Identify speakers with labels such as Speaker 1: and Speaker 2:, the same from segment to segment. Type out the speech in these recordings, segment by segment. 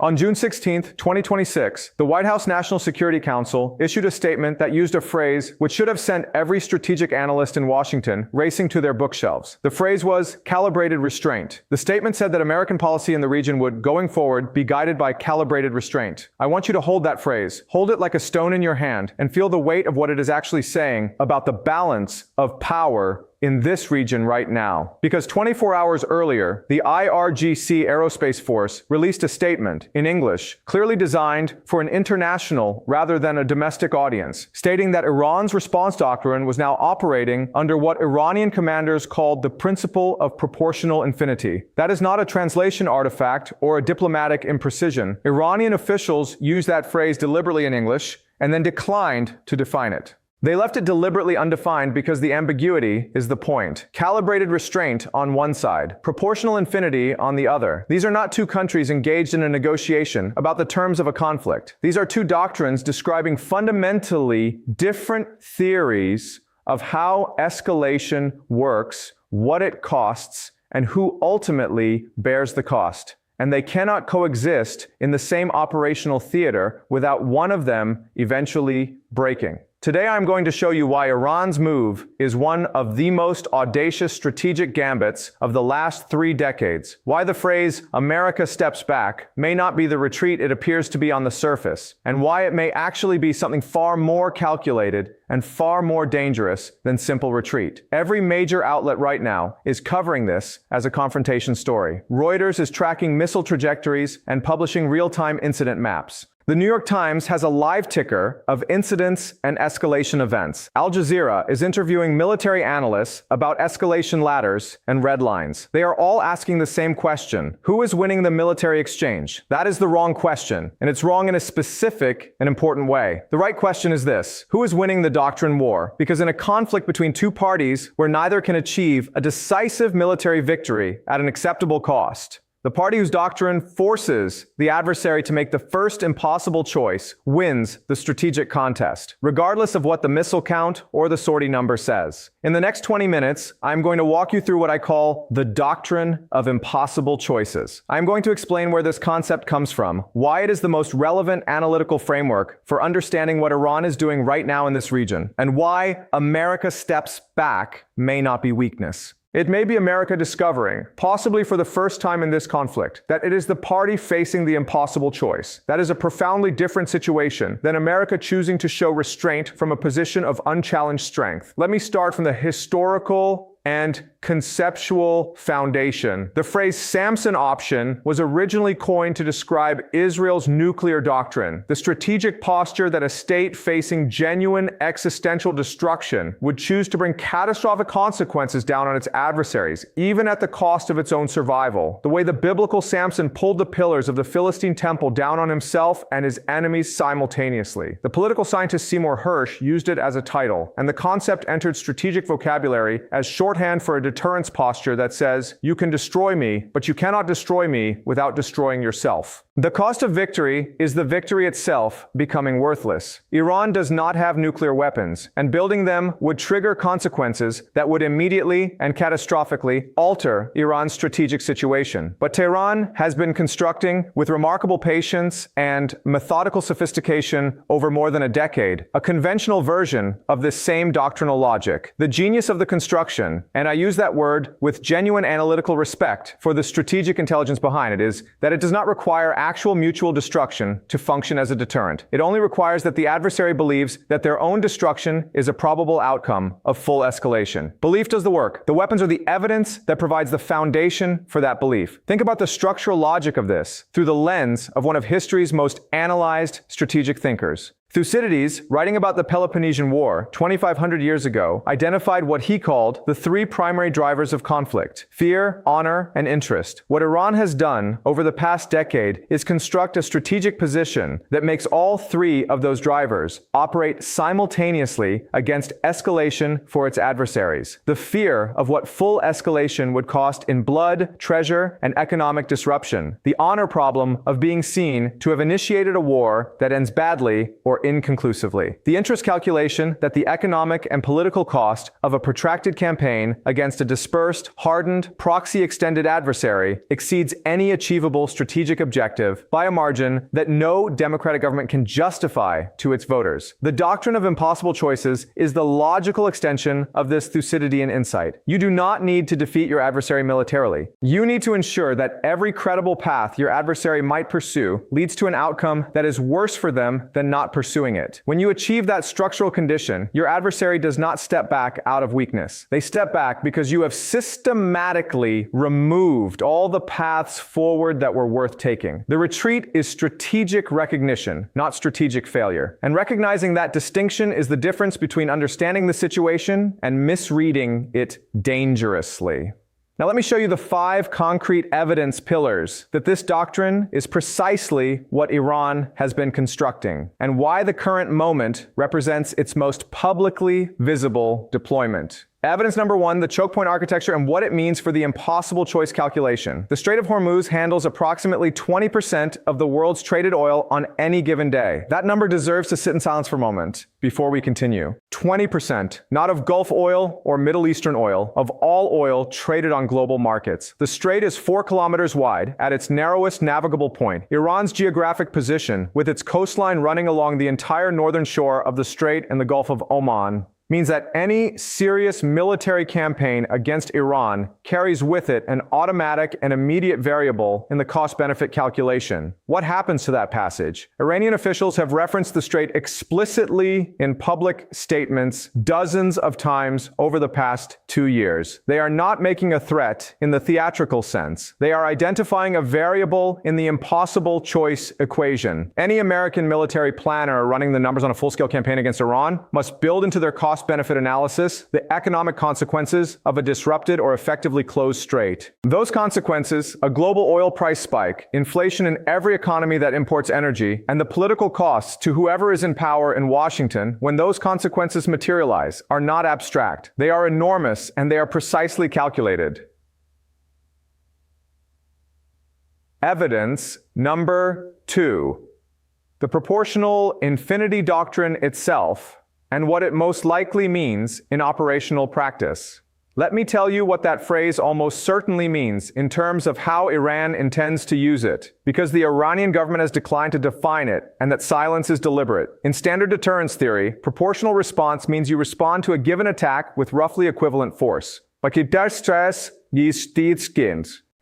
Speaker 1: On June 16, 2026, the White House National Security Council issued a statement that used a phrase which should have sent every strategic analyst in Washington racing to their bookshelves. The phrase was calibrated restraint. The statement said that American policy in the region would, going forward, be guided by calibrated restraint. I want you to hold that phrase. Hold it like a stone in your hand and feel the weight of what it is actually saying about the balance of power in this region right now. Because 24 hours earlier, the IRGC Aerospace Force released a statement in English, clearly designed for an international rather than a domestic audience, stating that Iran's response doctrine was now operating under what Iranian commanders called the principle of proportional infinity. That is not a translation artifact or a diplomatic imprecision. Iranian officials used that phrase deliberately in English and then declined to define it. They left it deliberately undefined because the ambiguity is the point. Calibrated restraint on one side, proportional infinity on the other. These are not two countries engaged in a negotiation about the terms of a conflict. These are two doctrines describing fundamentally different theories of how escalation works, what it costs, and who ultimately bears the cost. And they cannot coexist in the same operational theater without one of them eventually breaking. Today I'm going to show you why Iran's move is one of the most audacious strategic gambits of the last 3 decades, why the phrase "America steps back" may not be the retreat it appears to be on the surface, and why it may actually be something far more calculated and far more dangerous than simple retreat. Every major outlet right now is covering this as a confrontation story. Reuters is tracking missile trajectories and publishing real-time incident maps. The New York Times has a live ticker of incidents and escalation events. Al Jazeera is interviewing military analysts about escalation ladders and red lines. They are all asking the same question: who is winning the military exchange? That is the wrong question, and it's wrong in a specific and important way. The right question is this: who is winning the doctrine war? Because in a conflict between two parties where neither can achieve a decisive military victory at an acceptable cost, the party whose doctrine forces the adversary to make the first impossible choice wins the strategic contest, regardless of what the missile count or the sortie number says. In the next 20 minutes, I'm going to walk you through what I call the doctrine of impossible choices. I'm going to explain where this concept comes from, why it is the most relevant analytical framework for understanding what Iran is doing right now in this region, and why America steps back may not be weakness. It may be America discovering, possibly for the first time in this conflict, that it is the party facing the impossible choice. That is a profoundly different situation than America choosing to show restraint from a position of unchallenged strength. Let me start from the historical and conceptual foundation. The phrase Samson Option was originally coined to describe Israel's nuclear doctrine, the strategic posture that a state facing genuine existential destruction would choose to bring catastrophic consequences down on its adversaries, even at the cost of its own survival. The way the biblical Samson pulled the pillars of the Philistine temple down on himself and his enemies simultaneously. The political scientist Seymour Hersh used it as a title, and the concept entered strategic vocabulary as shorthand for a deterrence posture that says, you can destroy me, but you cannot destroy me without destroying yourself. The cost of victory is the victory itself becoming worthless. Iran does not have nuclear weapons, and building them would trigger consequences that would immediately and catastrophically alter Iran's strategic situation. But Tehran has been constructing with remarkable patience and methodical sophistication over more than a decade, a conventional version of this same doctrinal logic. The genius of the construction, and I use that word with genuine analytical respect for the strategic intelligence behind it, is that it does not require actual mutual destruction to function as a deterrent. It only requires that the adversary believes that their own destruction is a probable outcome of full escalation. Belief does the work. The weapons are the evidence that provides the foundation for that belief. Think about the structural logic of this through the lens of one of history's most analyzed strategic thinkers. Thucydides, writing about the Peloponnesian War 2,500 years ago, identified what he called the 3 primary drivers of conflict: fear, honor, and interest. What Iran has done over the past decade is construct a strategic position that makes all 3 of those drivers operate simultaneously against escalation for its adversaries. The fear of what full escalation would cost in blood, treasure, and economic disruption. The honor problem of being seen to have initiated a war that ends badly or inconclusively. The interest calculation that the economic and political cost of a protracted campaign against a dispersed, hardened, proxy-extended adversary exceeds any achievable strategic objective by a margin that no democratic government can justify to its voters. The doctrine of impossible choices is the logical extension of this Thucydidean insight. You do not need to defeat your adversary militarily. You need to ensure that every credible path your adversary might pursue leads to an outcome that is worse for them than not pursuing it. When you achieve that structural condition, your adversary does not step back out of weakness. They step back because you have systematically removed all the paths forward that were worth taking. The retreat is strategic recognition, not strategic failure. And recognizing that distinction is the difference between understanding the situation and misreading it dangerously. Now let me show you the 5 concrete evidence pillars that this doctrine is precisely what Iran has been constructing, and why the current moment represents its most publicly visible deployment. Evidence number 1, the choke point architecture and what it means for the impossible choice calculation. The Strait of Hormuz handles approximately 20% of the world's traded oil on any given day. That number deserves to sit in silence for a moment before we continue. 20%, not of Gulf oil or Middle Eastern oil, of all oil traded on global markets. The strait is 4 kilometers wide at its narrowest navigable point. Iran's geographic position, with its coastline running along the entire northern shore of the strait and the Gulf of Oman, means that any serious military campaign against Iran carries with it an automatic and immediate variable in the cost-benefit calculation. What happens to that passage? Iranian officials have referenced the strait explicitly in public statements dozens of times over the past 2 years. They are not making a threat in the theatrical sense. They are identifying a variable in the impossible choice equation. Any American military planner running the numbers on a full-scale campaign against Iran must build into their cost-benefit analysis the economic consequences of a disrupted or effectively closed strait. Those consequences, a global oil price spike, inflation in every economy that imports energy, and the political costs to whoever is in power in Washington when those consequences materialize, are not abstract. They are enormous, and they are precisely calculated. Evidence number 2. The proportional infinity doctrine itself, and what it most likely means in operational practice. Let me tell you what that phrase almost certainly means in terms of how Iran intends to use it, because the Iranian government has declined to define it, and that silence is deliberate. In standard deterrence theory, proportional response means you respond to a given attack with roughly equivalent force.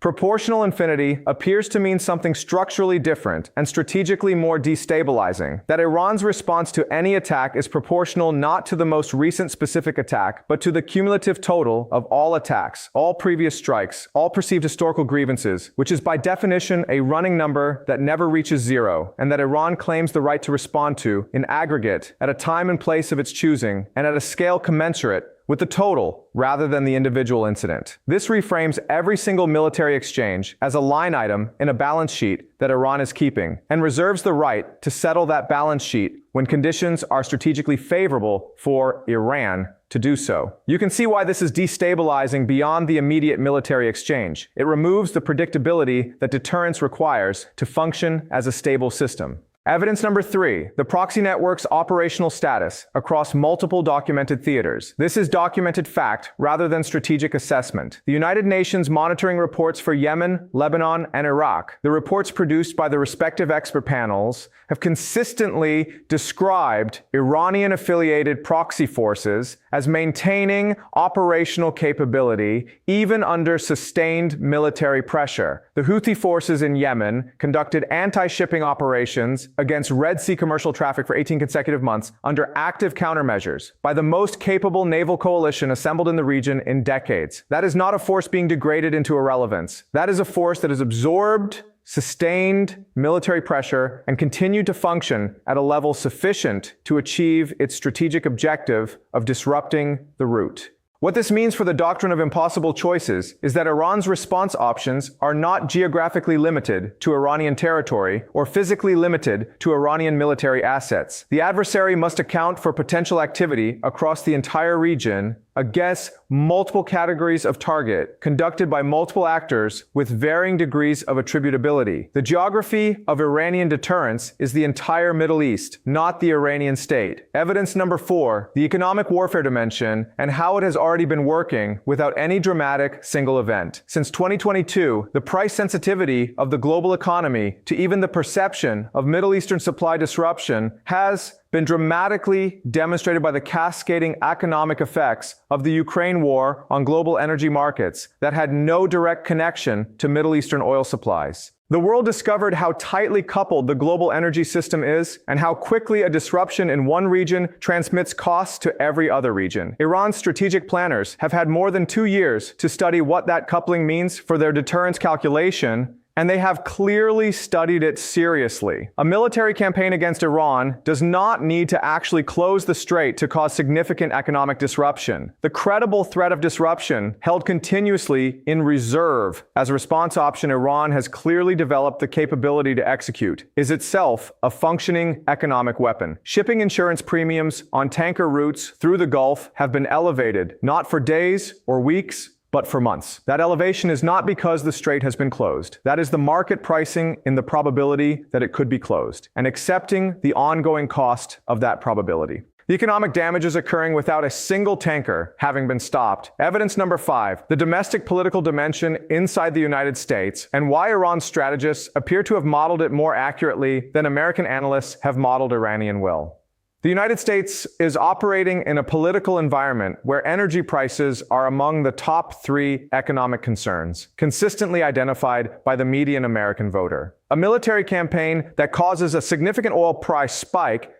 Speaker 1: Proportional infinity appears to mean something structurally different and strategically more destabilizing. That Iran's response to any attack is proportional not to the most recent specific attack, but to the cumulative total of all attacks, all previous strikes, all perceived historical grievances, which is by definition a running number that never reaches 0, and that Iran claims the right to respond to, in aggregate, at a time and place of its choosing, and at a scale commensurate with the total rather than the individual incident. This reframes every single military exchange as a line item in a balance sheet that Iran is keeping, and reserves the right to settle that balance sheet when conditions are strategically favorable for Iran to do so. You can see why this is destabilizing beyond the immediate military exchange. It removes the predictability that deterrence requires to function as a stable system. Evidence number 3, the proxy network's operational status across multiple documented theaters. This is documented fact rather than strategic assessment. The United Nations monitoring reports for Yemen, Lebanon, and Iraq, the reports produced by the respective expert panels, have consistently described Iranian-affiliated proxy forces as maintaining operational capability even under sustained military pressure. The Houthi forces in Yemen conducted anti-shipping operations against Red Sea commercial traffic for 18 consecutive months under active countermeasures by the most capable naval coalition assembled in the region in decades. That is not a force being degraded into irrelevance. That is a force that has absorbed sustained military pressure and continued to function at a level sufficient to achieve its strategic objective of disrupting the route. What this means for the doctrine of impossible choices is that Iran's response options are not geographically limited to Iranian territory or physically limited to Iranian military assets. The adversary must account for potential activity across the entire region against multiple categories of target conducted by multiple actors with varying degrees of attributability. The geography of Iranian deterrence is the entire Middle East, not the Iranian state. Evidence number 4, the economic warfare dimension and how it has already been working without any dramatic single event. Since 2022, the price sensitivity of the global economy to even the perception of Middle Eastern supply disruption has been dramatically demonstrated by the cascading economic effects of the Ukraine war on global energy markets that had no direct connection to Middle Eastern oil supplies. The world discovered how tightly coupled the global energy system is and how quickly a disruption in one region transmits costs to every other region. Iran's strategic planners have had more than 2 years to study what that coupling means for their deterrence calculation, and they have clearly studied it seriously. A military campaign against Iran does not need to actually close the strait to cause significant economic disruption. The credible threat of disruption held continuously in reserve as a response option Iran has clearly developed the capability to execute is itself a functioning economic weapon. Shipping insurance premiums on tanker routes through the Gulf have been elevated, not for days or weeks, but for months. That elevation is not because the strait has been closed. That is the market pricing in the probability that it could be closed, and accepting the ongoing cost of that probability. The economic damage is occurring without a single tanker having been stopped. Evidence number 5, the domestic political dimension inside the United States and why Iran's strategists appear to have modeled it more accurately than American analysts have modeled Iranian will. The United States is operating in a political environment where energy prices are among the top 3 economic concerns, consistently identified by the median American voter. A military campaign that causes a significant oil price spike,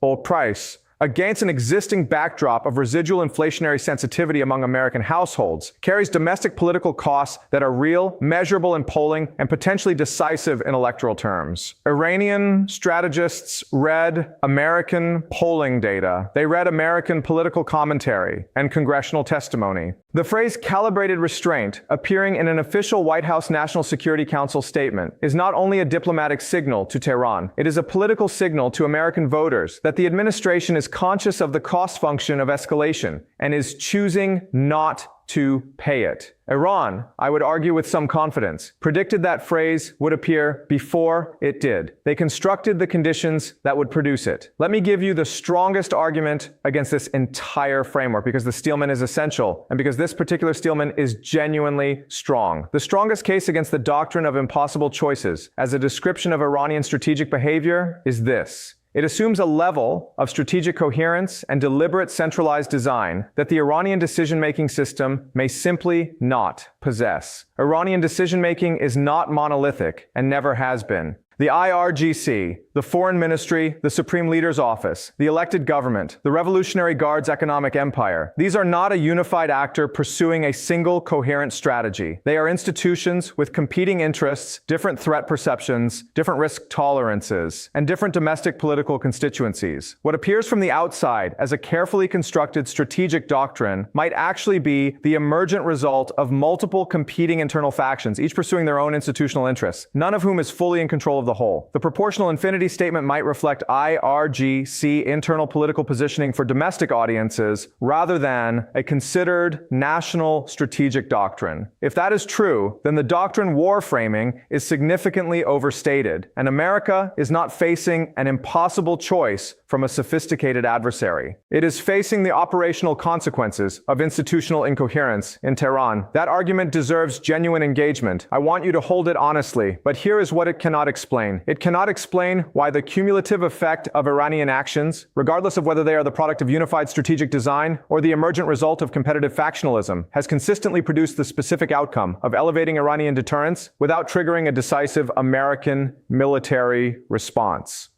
Speaker 1: oil price, against an existing backdrop of residual inflationary sensitivity among American households, carries domestic political costs that are real, measurable in polling, and potentially decisive in electoral terms. Iranian strategists read American polling data. They read American political commentary and congressional testimony. The phrase calibrated restraint, appearing in an official White House National Security Council statement, is not only a diplomatic signal to Tehran, it is a political signal to American voters that the administration is conscious of the cost function of escalation and is choosing not to pay it. Iran, I would argue with some confidence, predicted that phrase would appear before it did. They constructed the conditions that would produce it. Let me give you the strongest argument against this entire framework, because the Steelman is essential and because this particular Steelman is genuinely strong. The strongest case against the doctrine of impossible choices as a description of Iranian strategic behavior is this. It assumes a level of strategic coherence and deliberate centralized design that the Iranian decision-making system may simply not possess. Iranian decision-making is not monolithic and never has been. The IRGC, the Foreign Ministry, the Supreme Leader's Office, the elected government, the Revolutionary Guard's economic empire. These are not a unified actor pursuing a single coherent strategy. They are institutions with competing interests, different threat perceptions, different risk tolerances, and different domestic political constituencies. What appears from the outside as a carefully constructed strategic doctrine might actually be the emergent result of multiple competing internal factions, each pursuing their own institutional interests, none of whom is fully in control of the whole. The proportional infinity statement might reflect IRGC internal political positioning for domestic audiences rather than a considered national strategic doctrine. If that is true, then the doctrine war framing is significantly overstated, and America is not facing an impossible choice from a sophisticated adversary. It is facing the operational consequences of institutional incoherence in Tehran. That argument deserves genuine engagement. I want you to hold it honestly, but here is what it cannot explain. It cannot explain why the cumulative effect of Iranian actions, regardless of whether they are the product of unified strategic design or the emergent result of competitive factionalism, has consistently produced the specific outcome of elevating Iranian deterrence without triggering a decisive American military response.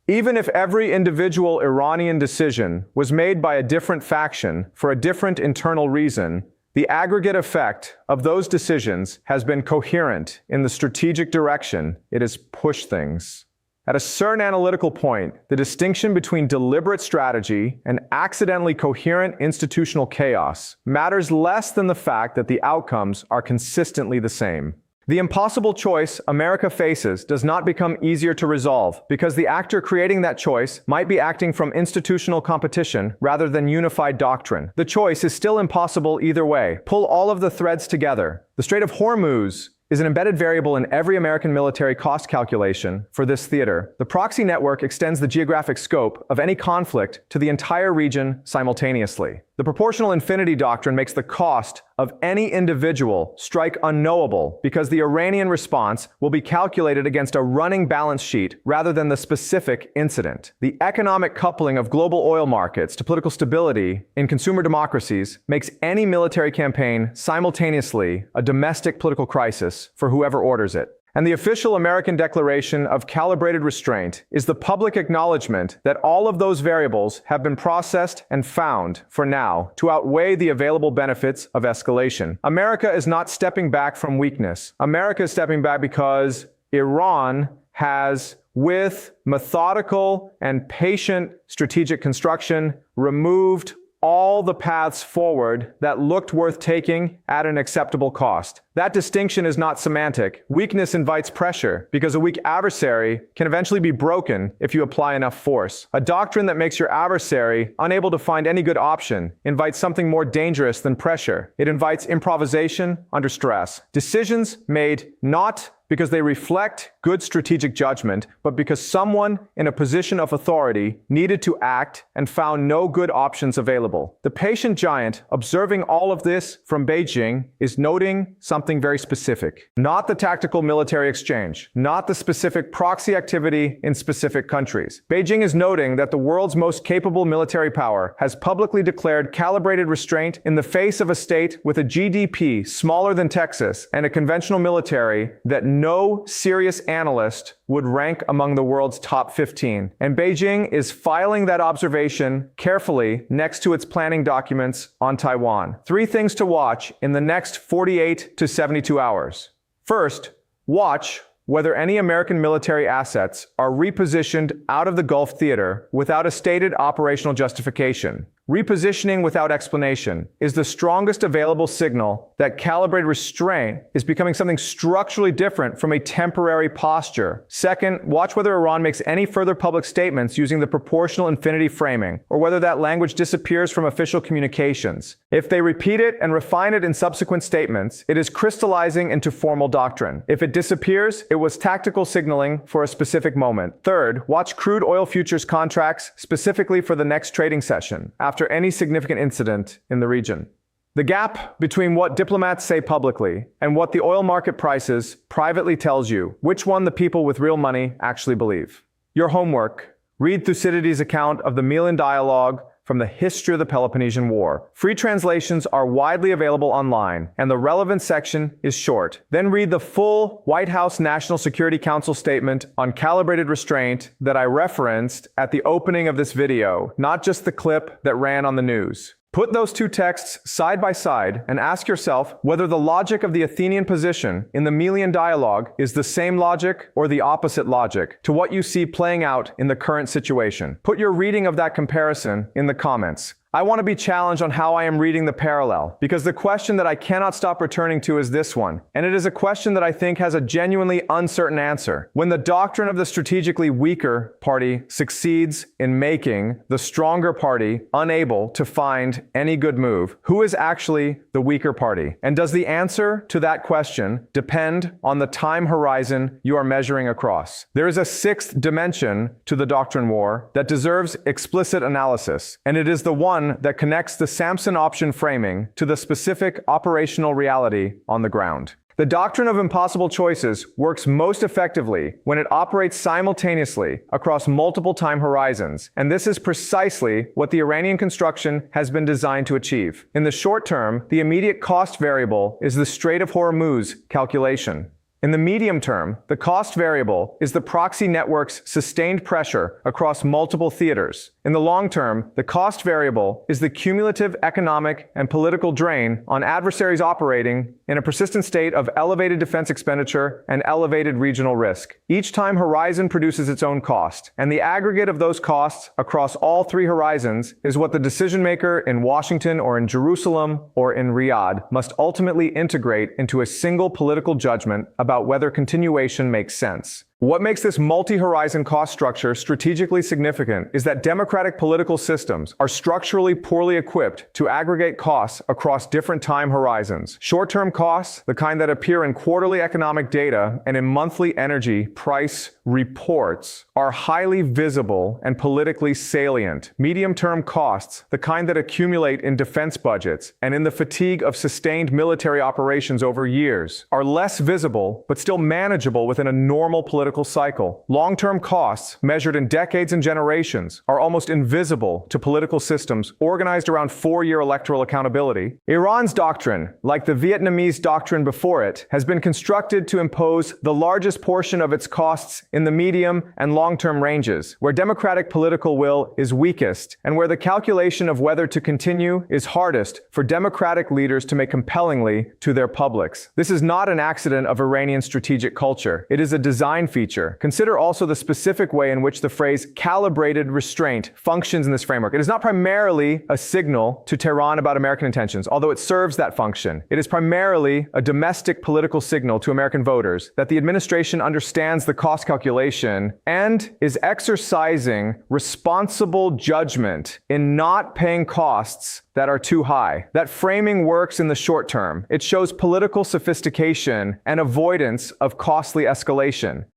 Speaker 1: Even if every individual Iranian decision was made by a different faction for a different internal reason, the aggregate effect of those decisions has been coherent in the strategic direction it has pushed things. At a certain analytical point, the distinction between deliberate strategy and accidentally coherent institutional chaos matters less than the fact that the outcomes are consistently the same. The impossible choice America faces does not become easier to resolve because the actor creating that choice might be acting from institutional competition rather than unified doctrine. The choice is still impossible either way. Pull all of the threads together. The Strait of Hormuz is an embedded variable in every American military cost calculation for this theater. The proxy network extends the geographic scope of any conflict to the entire region simultaneously. The proportional infinity doctrine makes the cost of any individual strike unknowable because the Iranian response will be calculated against a running balance sheet rather than the specific incident. The economic coupling of global oil markets to political stability in consumer democracies makes any military campaign simultaneously a domestic political crisis for whoever orders it. And the official American declaration of calibrated restraint is the public acknowledgement that all of those variables have been processed and found, for now, to outweigh the available benefits of escalation. America is not stepping back from weakness. America is stepping back because Iran has, with methodical and patient strategic construction, removed all the paths forward that looked worth taking at an acceptable cost. That distinction is not semantic. Weakness invites pressure because a weak adversary can eventually be broken if you apply enough force. A doctrine that makes your adversary unable to find any good option invites something more dangerous than pressure. It invites improvisation under stress. Decisions made not because they reflect good strategic judgment, but because someone in a position of authority needed to act and found no good options available. The patient giant observing all of this from Beijing is noting something very specific. Not the tactical military exchange, not the specific proxy activity in specific countries. Beijing is noting that the world's most capable military power has publicly declared calibrated restraint in the face of a state with a GDP smaller than Texas and a conventional military that no serious analyst would rank among the world's top 15. And Beijing is filing that observation carefully next to its planning documents on Taiwan. 3 things to watch in the next 48 to 72 hours. First, watch whether any American military assets are repositioned out of the Gulf theater without a stated operational justification. Repositioning without explanation is the strongest available signal that calibrated restraint is becoming something structurally different from a temporary posture. Second, watch whether Iran makes any further public statements using the proportional infinity framing, or whether that language disappears from official communications. If they repeat it and refine it in subsequent statements, it is crystallizing into formal doctrine. If it disappears, it was tactical signaling for a specific moment. Third, watch crude oil futures contracts specifically for the next trading session after any significant incident in the region. The gap between what diplomats say publicly and what the oil market prices privately tells you which one the people with real money actually believe. Your homework: read Thucydides' account of the Melian dialogue from the history of the Peloponnesian War. Free translations are widely available online, and the relevant section is short. Then read the full White House National Security Council statement on calibrated restraint that I referenced at the opening of this video, not just the clip that ran on the news. Put those 2 texts side by side and ask yourself whether the logic of the Athenian position in the Melian dialogue is the same logic or the opposite logic to what you see playing out in the current situation. Put your reading of that comparison in the comments. I want to be challenged on how I am reading the parallel, because the question that I cannot stop returning to is this one, and it is a question that I think has a genuinely uncertain answer. When the doctrine of the strategically weaker party succeeds in making the stronger party unable to find any good move, who is actually the weaker party? And does the answer to that question depend on the time horizon you are measuring across? There is a 6th dimension to the doctrine war that deserves explicit analysis, and it is the one that connects the Samson Option framing to the specific operational reality on the ground. The doctrine of impossible choices works most effectively when it operates simultaneously across multiple time horizons, and this is precisely what the Iranian construction has been designed to achieve. In the short term, the immediate cost variable is the Strait of Hormuz calculation. In the medium term, the cost variable is the proxy network's sustained pressure across multiple theaters. In the long term, the cost variable is the cumulative economic and political drain on adversaries operating in a persistent state of elevated defense expenditure and elevated regional risk. Each time horizon produces its own cost, and the aggregate of those costs across all three horizons is what the decision maker in Washington or in Jerusalem or in Riyadh must ultimately integrate into a single political judgment about whether continuation makes sense. What makes this multi-horizon cost structure strategically significant is that democratic political systems are structurally poorly equipped to aggregate costs across different time horizons. Short-term costs, the kind that appear in quarterly economic data and in monthly energy price reports, are highly visible and politically salient. Medium-term costs, the kind that accumulate in defense budgets and in the fatigue of sustained military operations over years, are less visible but still manageable within a normal political cycle. Long-term costs, measured in decades and generations, are almost invisible to political systems organized around four-year electoral accountability. Iran's doctrine, like the Vietnamese doctrine before it, has been constructed to impose the largest portion of its costs in the medium and long-term ranges, where democratic political will is weakest and where the calculation of whether to continue is hardest for democratic leaders to make compellingly to their publics. This is not an accident of Iranian strategic culture. It is a design feature. Consider also the specific way in which the phrase calibrated restraint functions in this framework. It is not primarily a signal to Tehran about American intentions, although it serves that function. It is primarily a domestic political signal to American voters that the administration understands the cost calculation and is exercising responsible judgment in not paying costs that are too high. That framing works in the short term. It shows political sophistication and avoidance of costly escalation.